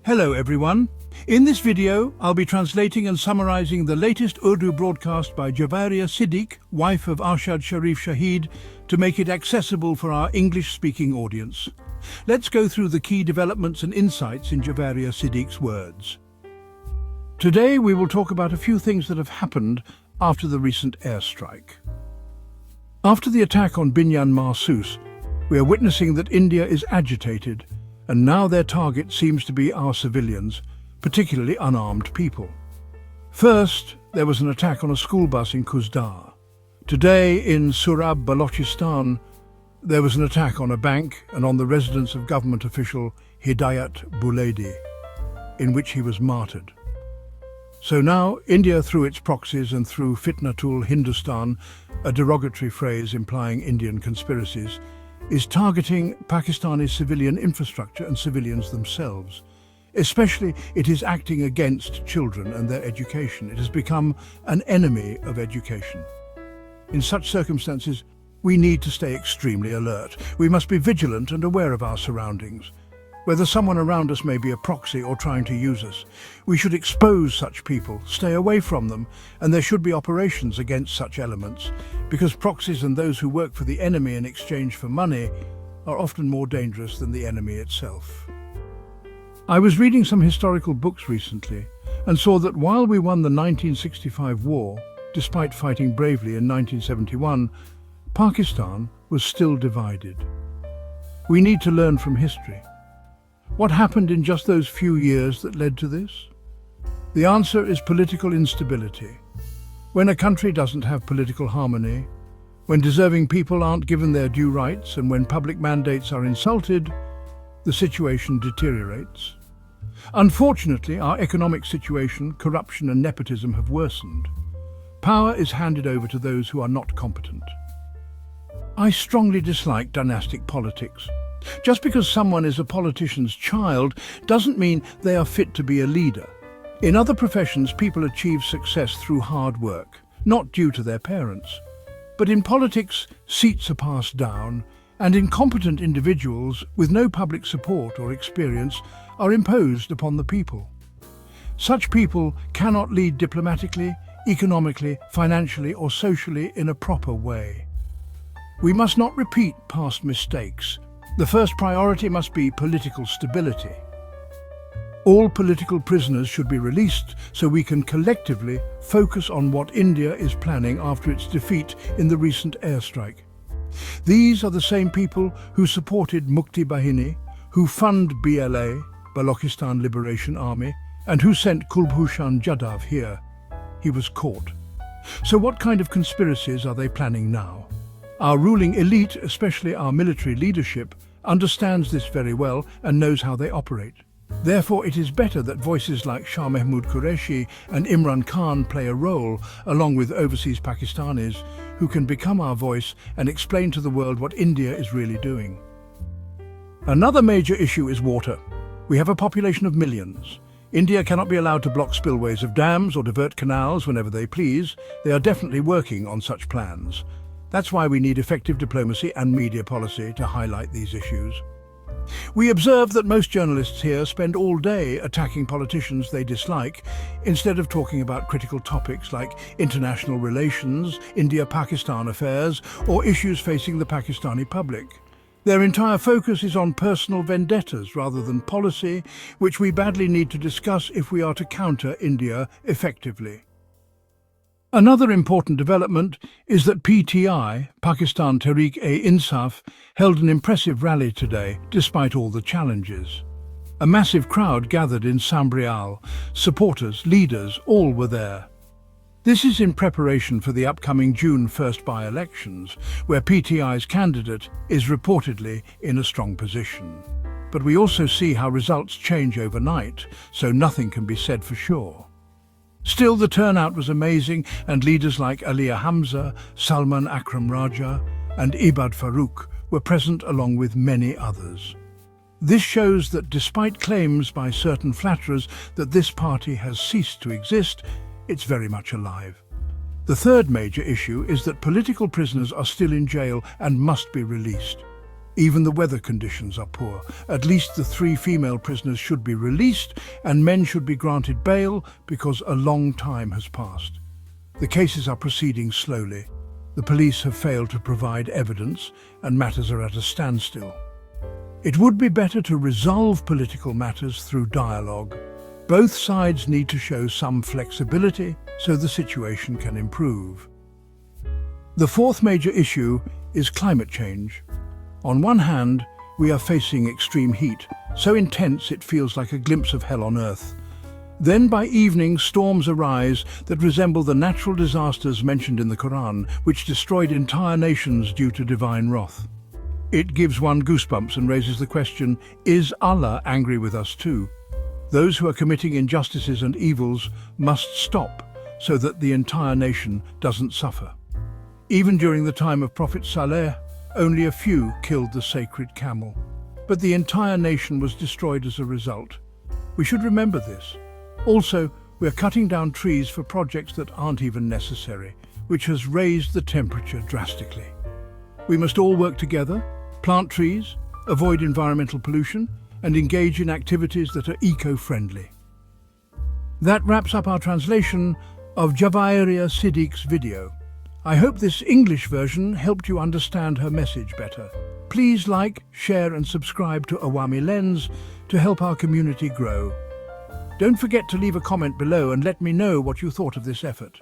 Hello everyone. In this video, I'll be translating and summarizing the latest Urdu broadcast by Javeria Siddiq, wife of Arshad Sharif Shaheed, to make it accessible for our English-speaking audience. Let's go through the key developments and insights in Javeria Siddiq's words. Today, we will talk about a few things that have happened after the recent airstrike. After the attack on Binyan Mahsus, we are witnessing that India is agitated, and now their target seems to be our civilians, particularly unarmed people. First, there was an attack on a school bus in Kuzdar. Today, in Surab, Balochistan, there was an attack on a bank and on the residence of government official Hidayat Buledi, in which he was martyred. So now, India, through its proxies and through Fitnatul Hindustan, a derogatory phrase implying Indian conspiracies, is targeting Pakistani civilian infrastructure and civilians themselves. Especially, it is acting against children and their education. It has become an enemy of education. In such circumstances, we need to stay extremely alert. We must be vigilant and aware of our surroundings. Whether someone around us may be a proxy or trying to use us, we should expose such people, stay away from them, and there should be operations against such elements, because proxies and those who work for the enemy in exchange for money are often more dangerous than the enemy itself. I was reading some historical books recently and saw that while we won the 1965 war, despite fighting bravely in 1971, Pakistan was still divided. We need to learn from history. What happened in just those few years that led to this? The answer is political instability. When a country doesn't have political harmony, when deserving people aren't given their due rights, and when public mandates are insulted, the situation deteriorates. Unfortunately, our economic situation, corruption and nepotism have worsened. Power is handed over to those who are not competent. I strongly dislike dynastic politics. Just because someone is a politician's child doesn't mean they are fit to be a leader. In other professions, people achieve success through hard work, not due to their parents. But in politics, seats are passed down, and incompetent individuals with no public support or experience are imposed upon the people. Such people cannot lead diplomatically, economically, financially, or socially in a proper way. We must not repeat past mistakes. The first priority must be political stability. All political prisoners should be released so we can collectively focus on what India is planning after its defeat in the recent airstrike. These are the same people who supported Mukti Bahini, who fund BLA, Balochistan Liberation Army, and who sent Kulbhushan Jadhav here. He was caught. So what kind of conspiracies are they planning now? Our ruling elite, especially our military leadership, understands this very well and knows how they operate. Therefore, it is better that voices like Shah Mahmood Qureshi and Imran Khan play a role, along with overseas Pakistanis, who can become our voice and explain to the world what India is really doing. Another major issue is water. We have a population of millions. India cannot be allowed to block spillways of dams or divert canals whenever they please. They are definitely working on such plans. That's why we need effective diplomacy and media policy to highlight these issues. We observe that most journalists here spend all day attacking politicians they dislike, instead of talking about critical topics like international relations, India-Pakistan affairs, or issues facing the Pakistani public. Their entire focus is on personal vendettas rather than policy, which we badly need to discuss if we are to counter India effectively. Another important development is that PTI, Pakistan Tehreek-e-Insaf, held an impressive rally today, despite all the challenges. A massive crowd gathered in Sambiraal. Supporters, leaders, all were there. This is in preparation for the upcoming June 1st by-elections, where PTI's candidate is reportedly in a strong position. But we also see how results change overnight, so nothing can be said for sure. Still, the turnout was amazing, and leaders like Aliya Hamza, Salman Akram Raja, and Ibad Farooq were present along with many others. This shows that despite claims by certain flatterers that this party has ceased to exist, it's very much alive. The third major issue is that political prisoners are still in jail and must be released. Even the weather conditions are poor. At least the 3 female prisoners should be released and men should be granted bail because a long time has passed. The cases are proceeding slowly. The police have failed to provide evidence and matters are at a standstill. It would be better to resolve political matters through dialogue. Both sides need to show some flexibility so the situation can improve. The 4th major issue is climate change. On one hand, we are facing extreme heat, so intense it feels like a glimpse of hell on earth. Then by evening, storms arise that resemble the natural disasters mentioned in the Quran, which destroyed entire nations due to divine wrath. It gives one goosebumps and raises the question, is Allah angry with us too? Those who are committing injustices and evils must stop so that the entire nation doesn't suffer. Even during the time of Prophet Saleh, only a few killed the sacred camel, but the entire nation was destroyed as a result. We should remember this. Also, we're cutting down trees for projects that aren't even necessary, which has raised the temperature drastically. We must all work together, plant trees, avoid environmental pollution, and engage in activities that are eco-friendly. That wraps up our translation of Javeria Siddique's video. I hope this English version helped you understand her message better. Please like, share and subscribe to Awami Lens to help our community grow. Don't forget to leave a comment below and let me know what you thought of this effort.